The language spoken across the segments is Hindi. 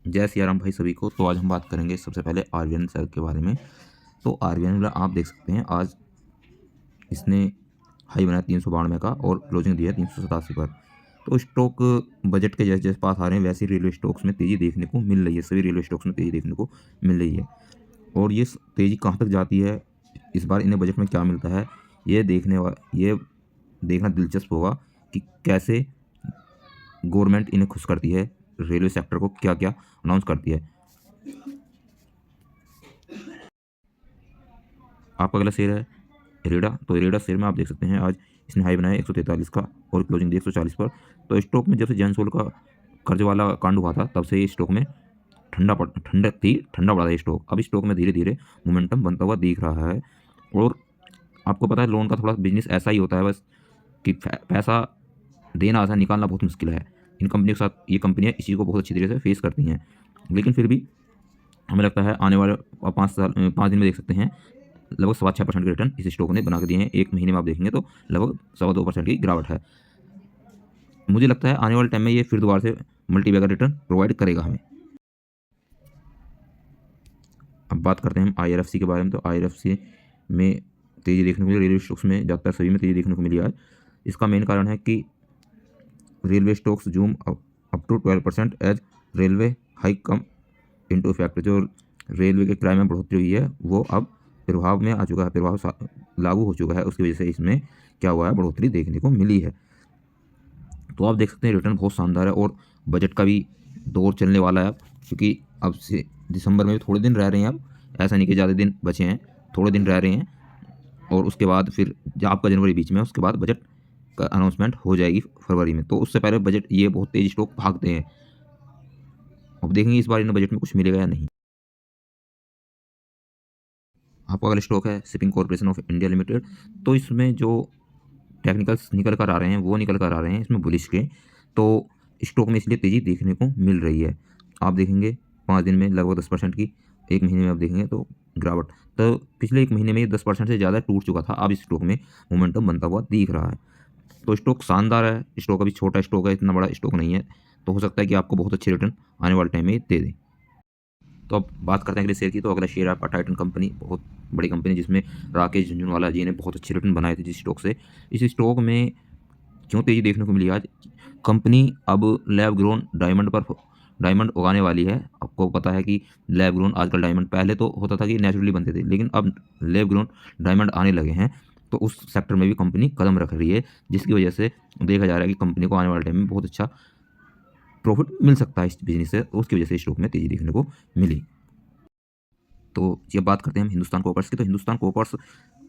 जय सिया राम भाई सभी को। तो आज हम बात करेंगे सबसे पहले आरवीएन शेयर के बारे में। तो आरवीएन आप देख सकते हैं आज इसने हाई बनाया 392 का और क्लोजिंग दिया 387 पर। तो स्टॉक बजट के जैसे जैसे पास आ रहे हैं वैसे रेलवे स्टॉक्स में तेज़ी देखने को मिल रही है। सभी रेलवे स्टॉक्स में तेज़ी देखने को मिल रही है। और ये तेज़ी कहाँ तक जाती है, इस बार इन्हें बजट में क्या मिलता है, ये देखना दिलचस्प होगा कि कैसे गवर्नमेंट इन्हें खुश करती है, रेलवे सेक्टर को क्या क्या अनाउंस करती है। आपका अगला शेयर है इरेडा। तो इरेडा शेयर में आप देख सकते हैं आज इसने हाई बनाया 143 का और क्लोजिंग दी 140 पर। तो स्टॉक में जब से जैनसोल का कर्ज वाला कांड हुआ था तब से ये स्टॉक में ठंडा पड़ा था ये स्टॉक। अब स्टॉक में धीरे धीरे मोमेंटम बनता हुआ दिख रहा है। और आपको पता है लोन का थोड़ा बिजनेस ऐसा ही होता है बस कि पैसा देना आसान, निकालना बहुत मुश्किल है। इन कंपनियों के साथ ये कंपनियाँ इस चीज़ को बहुत अच्छी तरीके से फेस करती हैं। लेकिन फिर भी हमें लगता है आने वाले 5 दिन में देख सकते हैं लगभग 6.25% के रिटर्न इस स्टॉक ने बना के दिए हैं। एक महीने में आप देखेंगे तो लगभग 2.25% की गिरावट है। मुझे लगता है आने वाले टाइम में ये फिर दोबारा से मल्टीबैगर रिटर्न प्रोवाइड करेगा हमें। अब बात करते हैं हम IRFC के बारे में। तो IRFC में तेज़ी देखने को मिली, रेलवे स्टॉक्स में ज़्यादातर सभी में तेज़ी देखने को मिली आज। इसका मेन कारण है कि railway stocks zoom up to 12% as railway hike come into effect. जो रेलवे के किराए में बढ़ोतरी हुई है वो अब प्रभाव में आ चुका है, प्रभाव लागू हो चुका है। उसकी वजह से इसमें क्या हुआ है, बढ़ोतरी देखने को मिली है। तो आप देख सकते हैं रिटर्न बहुत शानदार है और बजट का भी दौर चलने वाला है अब, क्योंकि अब से दिसंबर में भी थोड़े दिन रह रहे हैं। अब ऐसा नहीं कि ज़्यादा दिन बचे हैं, थोड़े दिन रह रहे हैं और उसके बाद फिर आपका जनवरी बीच में, उसके बाद बजट का अनाउंसमेंट हो जाएगी फरवरी में। तो उससे पहले बजट ये बहुत तेज़ स्टॉक भागते हैं। अब देखेंगे इस बार इन बजट में कुछ मिलेगा या नहीं। आपका अगला स्टॉक है shipping corporation of India limited. तो इसमें जो टेक्निकल्स निकल कर आ रहे हैं वो निकल कर आ रहे हैं इसमें बुलिश के। तो स्टॉक में इसलिए तेज़ी देखने को मिल रही है। आप देखेंगे 5 दिन में लगभग 10% की, एक महीने में आप देखेंगे तो गिरावट। तो पिछले एक महीने में 10% से ज़्यादा टूट चुका था। अब इस स्टॉक में मोमेंटम बनता हुआ दिख रहा है। तो स्टॉक शानदार है। स्टॉक अभी छोटा स्टॉक है, इतना बड़ा स्टॉक नहीं है। तो हो सकता है कि आपको बहुत अच्छे रिटर्न आने वाले टाइम में दे दें। तो अब बात करते हैं अगले शेयर की। तो अगला शेयर है आपका टाइटन कंपनी, बहुत बड़ी कंपनी जिसमें राकेश झुनझुनवाला जी ने बहुत अच्छे रिटर्न बनाए थे जिस स्टॉक से। इस स्टॉक में क्यों तेज़ी देखने को मिली आज, कंपनी अब लैब ग्रोन डायमंड उगाने वाली है। आपको पता है कि लैब ग्रोन आजकल डायमंड, पहले तो होता था कि नेचुरली बनते थे, लेकिन अब लैब ग्रोन डायमंड आने लगे हैं। तो उस सेक्टर में भी कंपनी कदम रख रही है, जिसकी वजह से देखा जा रहा है कि कंपनी को आने वाले टाइम में बहुत अच्छा प्रॉफिट मिल सकता है इस बिजनेस से। उसकी वजह से स्टॉक में तेज़ी देखने को मिली। तो जब बात करते हैं हम हिंदुस्तान कॉपर्स की, तो हिंदुस्तान कॉपर्स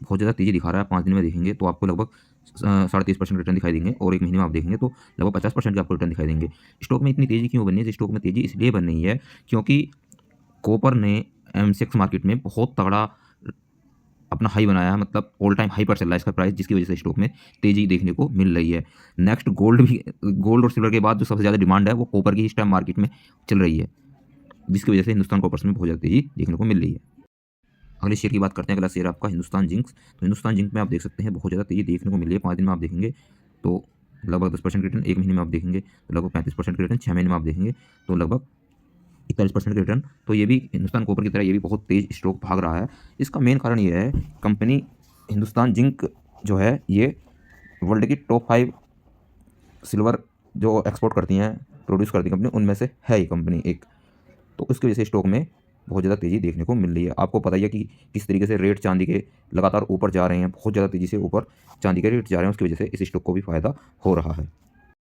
बहुत ज़्यादा तेज़ी दिखा रहा है। 5 दिन में देखेंगे तो आपको लगभग 30.5% रिटर्न दिखाई देंगे और एक महीने में आप देखेंगे तो लगभग 50% के आपको रिटर्न दिखाई देंगे। स्टॉक में इतनी तेज़ी क्यों बनी है? स्टॉक में तेज़ी इसलिए बन रही है क्योंकि कॉपर ने एमसीएक्स मार्केट में बहुत तगड़ा अपना हाई बनाया है, मतलब ऑल टाइम हाई पर चल रहा है इसका प्राइस, जिसकी वजह से स्टॉक में तेज़ी देखने को मिल रही है। नेक्स्ट गोल्ड और सिल्वर के बाद जो सबसे ज़्यादा डिमांड है वो कॉपर की इस टाइम मार्केट में चल रही है, जिसकी वजह से हिंदुस्तान कॉपर्स में बहुत ज़्यादा तेज़ी देखने को मिल रही है। अगले शेयर की बात करते हैं। अगला शेयर आपका हिंदुस्तान जिंक्स। तो हिंदुस्तान जिंक में आप देख सकते हैं बहुत ज़्यादा तेज़ी देखने को मिली है। 5 दिन में आप देखेंगे तो लगभग 10% रिटर्न, एक महीने में आप देखेंगे तो लगभग 35% के रिटर्न, 6 महीने में आप देखेंगे तो लगभग 41% के रिटर्न। तो ये भी हिंदुस्तान कॉपर की तरह ये भी बहुत तेज़ स्टॉक भाग रहा है। इसका मेन कारण ये है, कंपनी हिंदुस्तान जिंक जो है ये वर्ल्ड की टॉप 5 सिल्वर जो एक्सपोर्ट करती हैं, प्रोड्यूस करती है कंपनी, उनमें से है ये कंपनी एक। तो उसकी वजह से स्टॉक में बहुत ज़्यादा तेज़ी देखने को मिल रही है। आपको पता ही है कि किस तरीके से रेट चांदी के लगातार ऊपर जा रहे हैं, बहुत ज़्यादा तेज़ी से ऊपर चांदी के रेट जा रहे हैं। उसकी वजह से इस स्टॉक को भी फ़ायदा हो रहा है।